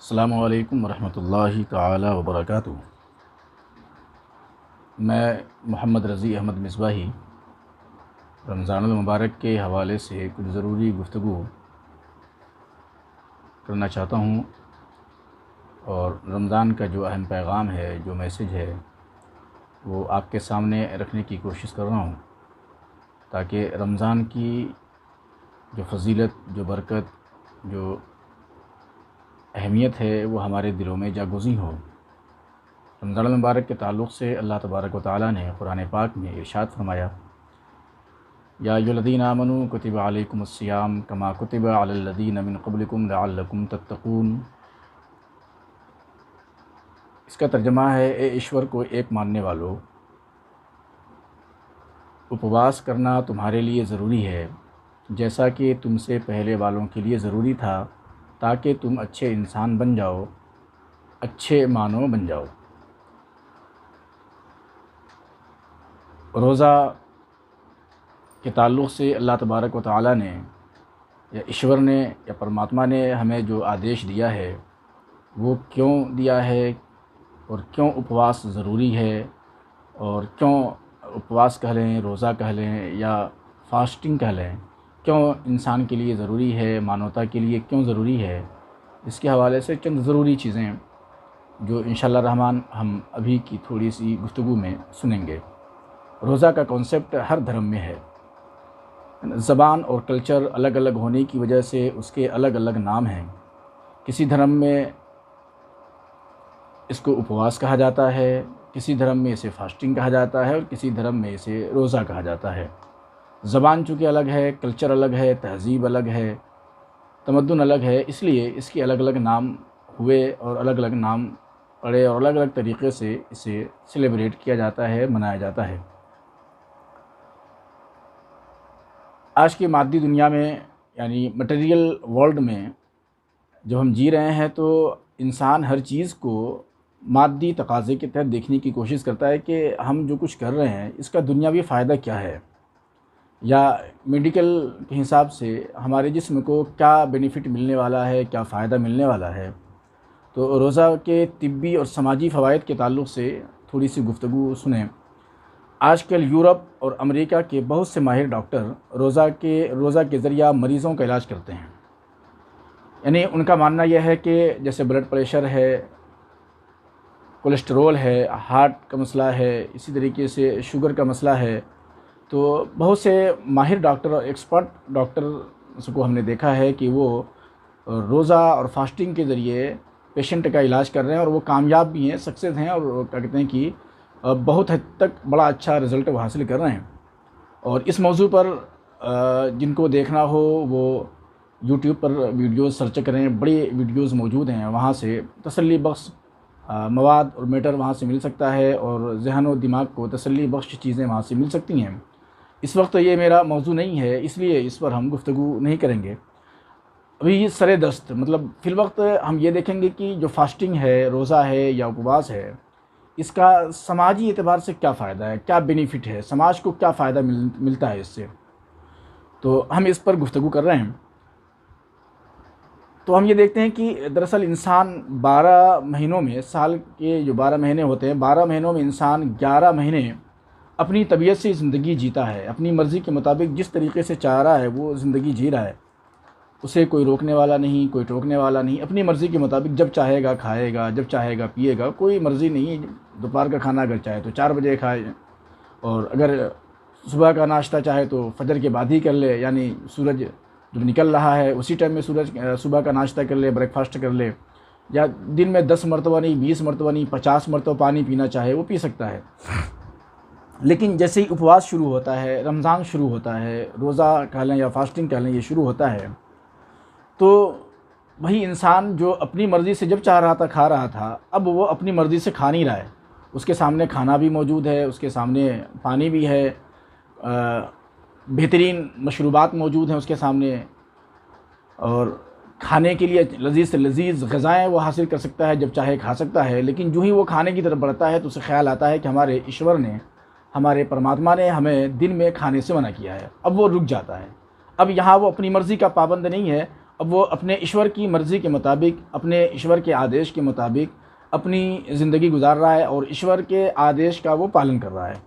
अस्सलामु अलैकुम वरहमतुल्लाहि ताला वबरकातुहू। मैं मोहम्मद रज़ी अहमद मिसबाही रमज़ानुल मुबारक के हवाले से कुछ ज़रूरी गुफ्तगू करना चाहता हूँ और रमज़ान का जो अहम पैगाम है, जो मैसेज है, वो आपके सामने रखने की कोशिश कर रहा हूँ ताकि रमज़ान की जो फ़जीलत, जो बरकत, जो अहमियत है वो हमारे दिलों में जागोज़ी हो। रमज़ान मुबारक के ताल्लुक़ से अल्लाह तबारक व तआला ने कुरान पाक में इरशाद फरमाया, या अय्युहल्लज़ीना आमनू कुतिबा अलैकुमुस्सियाम कमा कुतिबा अलल्लज़ीना मिन क़ब्लिकुम लअल्लकुम तत्तक़ून। इसका तर्जुमा है, ए ईश्वर को एक मानने वालों, उपवास करना तुम्हारे लिए ज़रूरी है जैसा कि तुमसे पहले वालों के लिए ज़रूरी था, ताकि तुम अच्छे इंसान बन जाओ, अच्छे मानव बन जाओ। रोज़ा के ताल्लुक़ से अल्लाह तबारक व तआला ने या ईश्वर ने या परमात्मा ने हमें जो आदेश दिया है वो क्यों दिया है और क्यों उपवास ज़रूरी है और क्यों उपवास कह लें, रोज़ा कह लें या फास्टिंग कह लें, क्यों इंसान के लिए ज़रूरी है, मानवता के लिए क्यों ज़रूरी है, इसके हवाले से चंद ज़रूरी चीज़ें जो इंशाअल्लाह रहमान हम अभी की थोड़ी सी गुफ्तगू में सुनेंगे। रोज़ा का कॉन्सेप्ट हर धर्म में है। ज़बान और कल्चर अलग अलग होने की वजह से उसके अलग अलग नाम हैं। किसी धर्म में इसको उपवास कहा जाता है, किसी धर्म में इसे फास्टिंग कहा जाता है और किसी धर्म में इसे रोज़ा कहा जाता है। ज़बान चूँकि अलग है, कल्चर अलग है, तहज़ीब अलग है, तमद्दुन अलग है, इसलिए इसके अलग अलग नाम हुए और अलग अलग नाम पड़े और अलग अलग तरीक़े से इसे सेलिब्रेट किया जाता है, मनाया जाता है। आज की मादी दुनिया में यानी मटेरियल वर्ल्ड में जो हम जी रहे हैं, तो इंसान हर चीज़ को मादी तकाज़े के तहत देखने की कोशिश करता है कि हम जो कुछ कर रहे हैं इसका दुनियावी फ़ायदा क्या है, या मेडिकल के हिसाब से हमारे जिस्म को क्या बेनिफिट मिलने वाला है, क्या फ़ायदा मिलने वाला है। तो रोज़ा के तिब्बी और समाजी फ़वाइद के ताल्लुक़ से थोड़ी सी गुफ्तगू सुनें। आजकल यूरोप और अमेरिका के बहुत से माहिर डॉक्टर रोज़ा के ज़रिया मरीज़ों का इलाज करते हैं। यानी उनका मानना यह है कि जैसे ब्लड प्रेशर है, कोलेस्ट्रॉल है, हार्ट का मसला है, इसी तरीके से शुगर का मसला है, तो बहुत से माहिर डॉक्टर और एक्सपर्ट डॉक्टर को हमने देखा है कि वो रोज़ा और फास्टिंग के ज़रिए पेशेंट का इलाज कर रहे हैं और वो कामयाब भी हैं, सक्सेस हैं और क्या कहते हैं कि बहुत हद तक बड़ा अच्छा रिज़ल्ट वो हासिल कर रहे हैं। और इस मौजू पर जिनको देखना हो वो यूट्यूब पर वीडियोज़ सर्च करें, बड़ी वीडियोज़ मौजूद हैं, वहाँ से तसल्ली बख्श मवाद और मैटर वहाँ से मिल सकता है और ज़हन और दिमाग को तसल्ली बख्श चीज़ें वहाँ से मिल सकती हैं। इस वक्त ये मेरा मौजू नहीं है, इसलिए इस पर हम गुफ्तगू नहीं करेंगे। अभी सरे दस्त मतलब फ़िलवक्त हम ये देखेंगे कि जो फास्टिंग है, रोज़ा है या उपवास है, इसका समाजी एतबार से क्या फ़ायदा है, क्या बेनिफिट है, समाज को क्या फ़ायदा मिलता है इससे, तो हम इस पर गुफ्तगू कर रहे हैं। तो हम ये देखते हैं कि दरअसल इंसान 12 महीनों में, साल के जो 12 महीने होते हैं, 12 महीनों में इंसान 11 महीने अपनी तबीयत से ज़िंदगी जीता है, अपनी मर्ज़ी के मुताबिक जिस तरीके से चाह रहा है वो ज़िंदगी जी रहा है। उसे कोई रोकने वाला नहीं, कोई टोकने वाला नहीं, अपनी मर्ज़ी के मुताबिक जब चाहेगा खाएगा, जब चाहेगा पिएगा, कोई मर्ज़ी नहीं। दोपहर का खाना अगर चाहे तो 4 बजे खाए और अगर सुबह का नाश्ता चाहे तो फजर के बाद ही कर ले, यानी सूरज जब निकल रहा है उसी टाइम में सुबह का नाश्ता कर ले, ब्रेकफास्ट कर ले, या दिन में 10 मरतबा नहीं, 20 मरतबा नहीं, 50 मरतबा पानी पीना चाहे वो पी सकता है। लेकिन जैसे ही उपवास शुरू होता है, रमज़ान शुरू होता है, रोज़ा कह लें या फास्टिंग कह लें, ये शुरू होता है, तो वही इंसान जो अपनी मर्ज़ी से जब चाह रहा था खा रहा था, अब वो अपनी मर्ज़ी से खा नहीं रहा है। उसके सामने खाना भी मौजूद है, उसके सामने पानी भी है, बेहतरीन मशरूबात मौजूद हैं उसके सामने, और खाने के लिए लज़ीज़ से लज़ीज़ ग़िज़ाएँ वो हासिल कर सकता है, जब चाहे खा सकता है। लेकिन जो ही वो खाने की तरफ बढ़ता है तो उसे ख़्याल आता है कि हमारे ईश्वर ने, हमारे परमात्मा ने हमें दिन में खाने से मना किया है। अब वो रुक जाता है। अब यहाँ वो अपनी मर्ज़ी का पाबंद नहीं है, अब वो अपने ईश्वर की मर्ज़ी के मुताबिक, अपने ईश्वर के आदेश के मुताबिक अपनी ज़िंदगी गुजार रहा है और ईश्वर के आदेश का वो पालन कर रहा है।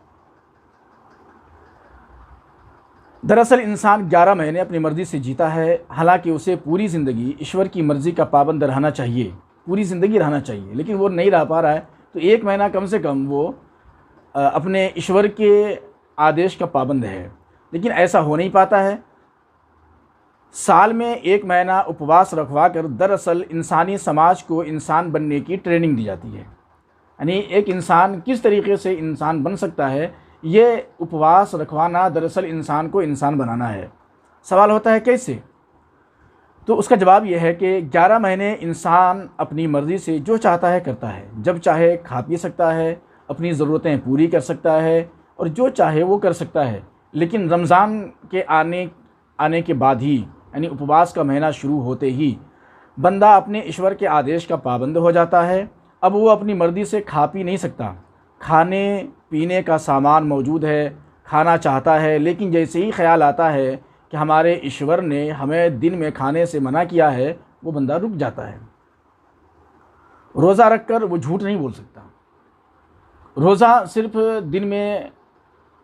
दरअसल इंसान 11 महीने अपनी मर्ज़ी से जीता है, हालांकि उसे पूरी ज़िंदगी ईश्वर की मर्ज़ी का पाबंद रहना चाहिए, पूरी ज़िंदगी रहना चाहिए, लेकिन वो नहीं रह पा रहा है। तो 1 महीना कम से कम वो अपने ईश्वर के आदेश का पाबंद है, लेकिन ऐसा हो नहीं पाता है। साल में 1 महीना उपवास रखवा कर दरअसल इंसानी समाज को इंसान बनने की ट्रेनिंग दी जाती है। यानी एक इंसान किस तरीके से इंसान बन सकता है, ये उपवास रखवाना दरअसल इंसान को इंसान बनाना है। सवाल होता है कैसे? तो उसका जवाब यह है कि 11 महीने इंसान अपनी मर्ज़ी से जो चाहता है करता है, जब चाहे खा पी सकता है, अपनी ज़रूरतें पूरी कर सकता है और जो चाहे वो कर सकता है। लेकिन रमज़ान के आने के बाद ही, यानी उपवास का महीना शुरू होते ही बंदा अपने ईश्वर के आदेश का पाबंद हो जाता है। अब वो अपनी मर्ज़ी से खा पी नहीं सकता, खाने पीने का सामान मौजूद है, खाना चाहता है, लेकिन जैसे ही ख्याल आता है कि हमारे ईश्वर ने हमें दिन में खाने से मना किया है, वो बंदा रुक जाता है। रोज़ा रख कर वो झूठ नहीं बोल सकता। रोज़ा सिर्फ़ दिन में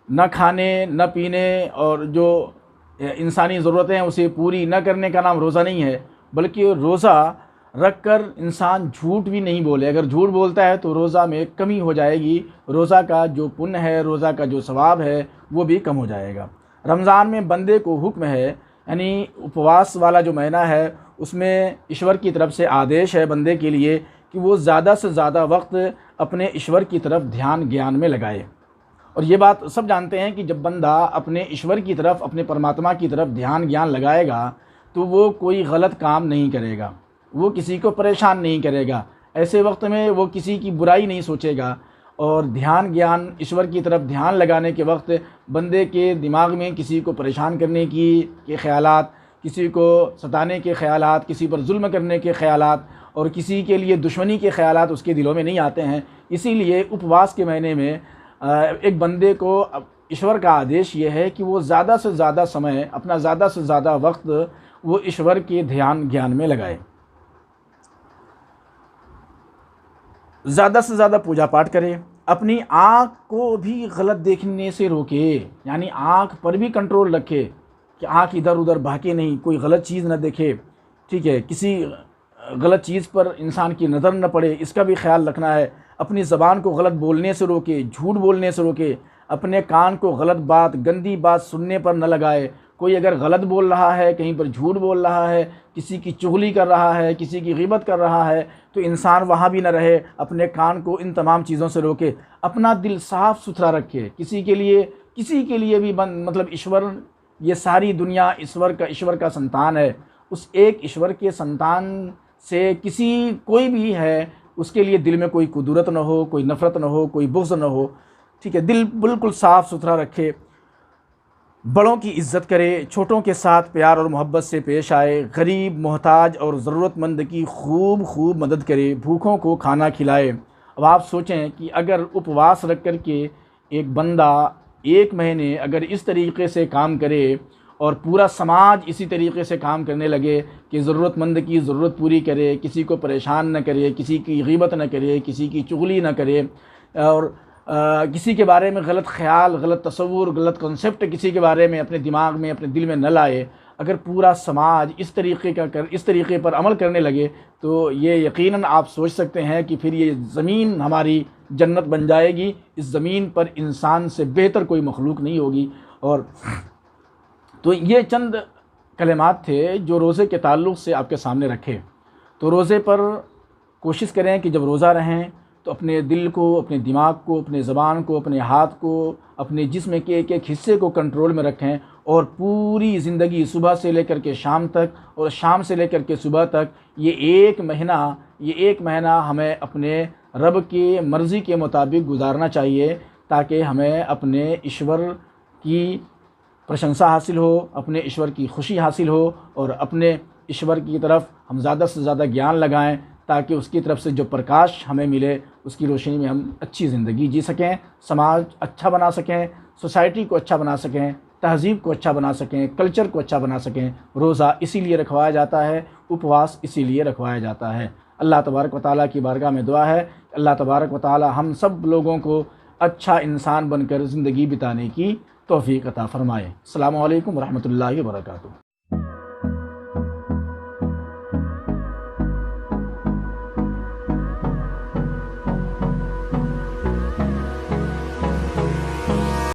न खाने न पीने और जो इंसानी ज़रूरतें हैं उसे पूरी न करने का नाम रोज़ा नहीं है, बल्कि रोज़ा रख कर इंसान झूठ भी नहीं बोले। अगर झूठ बोलता है तो रोज़ा में कमी हो जाएगी, रोज़ा का जो पुण्य है, रोज़ा का जो सवाब है वो भी कम हो जाएगा। रमज़ान में बंदे को हुक्म है, यानी उपवास वाला जो महीना है उसमें ईश्वर की तरफ से आदेश है बंदे के लिए कि वो ज़्यादा से ज़्यादा वक्त अपने ईश्वर की तरफ ध्यान ज्ञान में लगाए। और ये बात सब जानते हैं कि जब बंदा अपने ईश्वर की तरफ, अपने परमात्मा की तरफ ध्यान ज्ञान लगाएगा तो वो कोई गलत काम नहीं करेगा, वो किसी को परेशान नहीं करेगा। ऐसे वक्त में वो किसी की बुराई नहीं सोचेगा। और ध्यान ज्ञान, ईश्वर की तरफ ध्यान लगाने के वक्त बंदे के दिमाग में किसी को परेशान करने के ख़यालात, किसी को सताने के ख़यालात, किसी पर जुल्म करने के ख़यालात और किसी के लिए दुश्मनी के ख़यालात उसके दिलों में नहीं आते हैं। इसीलिए उपवास के महीने में एक बंदे को ईश्वर का आदेश ये है कि वो ज़्यादा से ज़्यादा समय, अपना ज़्यादा से ज़्यादा वक्त वो ईश्वर के ध्यान ज्ञान में लगाए, ज़्यादा से ज़्यादा पूजा पाठ करे, अपनी आँख को भी गलत देखने से रोके, यानी आँख पर भी कंट्रोल रखे कि आँख इधर उधर भागे नहीं, कोई गलत चीज़ न देखे, ठीक है, किसी गलत चीज़ पर इंसान की नज़र न पड़े, इसका भी ख्याल रखना है। अपनी ज़बान को गलत बोलने से रोके, झूठ बोलने से रोके, अपने कान को गलत बात, गंदी बात सुनने पर न लगाए। कोई अगर गलत बोल रहा है, कहीं पर झूठ बोल रहा है, किसी की चुगली कर रहा है, किसी की ग़ीबत कर रहा है, तो इंसान वहाँ भी न रहे। अपने कान को इन तमाम चीज़ों से रोके, अपना दिल साफ़ सुथरा रखे। किसी के लिए भी मतलब ईश्वर, ये सारी दुनिया ईश्वर का संतान है। उस एक ईश्वर के संतान से कोई भी है, उसके लिए दिल में कोई कुदरत न हो, कोई नफ़रत न हो, कोई बुग़्ज़ न हो, ठीक है। दिल बिल्कुल साफ़ सुथरा रखे, बड़ों की इज़्ज़त करे, छोटों के साथ प्यार और मोहब्बत से पेश आए, गरीब, मोहताज और ज़रूरतमंद की खूब मदद करे, भूखों को खाना खिलाए। अब आप सोचें कि अगर उपवास रख कर के एक बंदा 1 महीने अगर इस तरीक़े से काम करे और पूरा समाज इसी तरीक़े से काम करने लगे कि ज़रूरतमंद की ज़रूरत पूरी करे, किसी को परेशान न करे, किसी की ग़ीबत न करे, किसी की चुगली न करे और किसी के बारे में गलत ख्याल, गलत तसव्वुर, गलत कॉन्सेप्ट किसी के बारे में अपने दिमाग में, अपने दिल में न लाए, अगर पूरा समाज इस तरीक़े पर अमल करने लगे तो ये यकीनन आप सोच सकते हैं कि फिर ये ज़मीन हमारी जन्नत बन जाएगी। इस ज़मीन पर इंसान से बेहतर कोई मखलूक नहीं होगी। और तो ये चंद कलिमात थे जो रोज़े के ताल्लुक़ से आपके सामने रखे। तो रोज़े पर कोशिश करें कि जब रोज़ा रहें तो अपने दिल को, अपने दिमाग को, अपने ज़बान को, अपने हाथ को, अपने जिस्म के एक एक हिस्से को कंट्रोल में रखें और पूरी ज़िंदगी सुबह से लेकर के शाम तक और शाम से लेकर के सुबह तक ये एक महीना हमें अपने रब की मर्ज़ी के मुताबिक गुजारना चाहिए, ताकि हमें अपने ईश्वर की प्रशंसा हासिल हो, अपने ईश्वर की खुशी हासिल हो और अपने ईश्वर की तरफ हम ज़्यादा से ज़्यादा ज्ञान लगाएं, ताकि उसकी तरफ से जो प्रकाश हमें मिले उसकी रोशनी में हम अच्छी ज़िंदगी जी सकें, समाज अच्छा बना सकें, सोसाइटी को अच्छा बना सकें। तहज़ीब को अच्छा बना सकें, कल्चर को अच्छा बना सकें। रोज़ा इसीलिए रखवाया जाता है, उपवास इसीलिए रखवाया जाता है। अल्लाह तबारक व तआला की बारगाह में दुआ है, अल्लाह तबारक व तआला हम सब लोगों को अच्छा इंसान बनकर ज़िंदगी बिताने की तौफ़ीक़ अता फ़रमाए। अस्सलामु अलैकुम व रहमतुल्लाहि व बरकातुहू।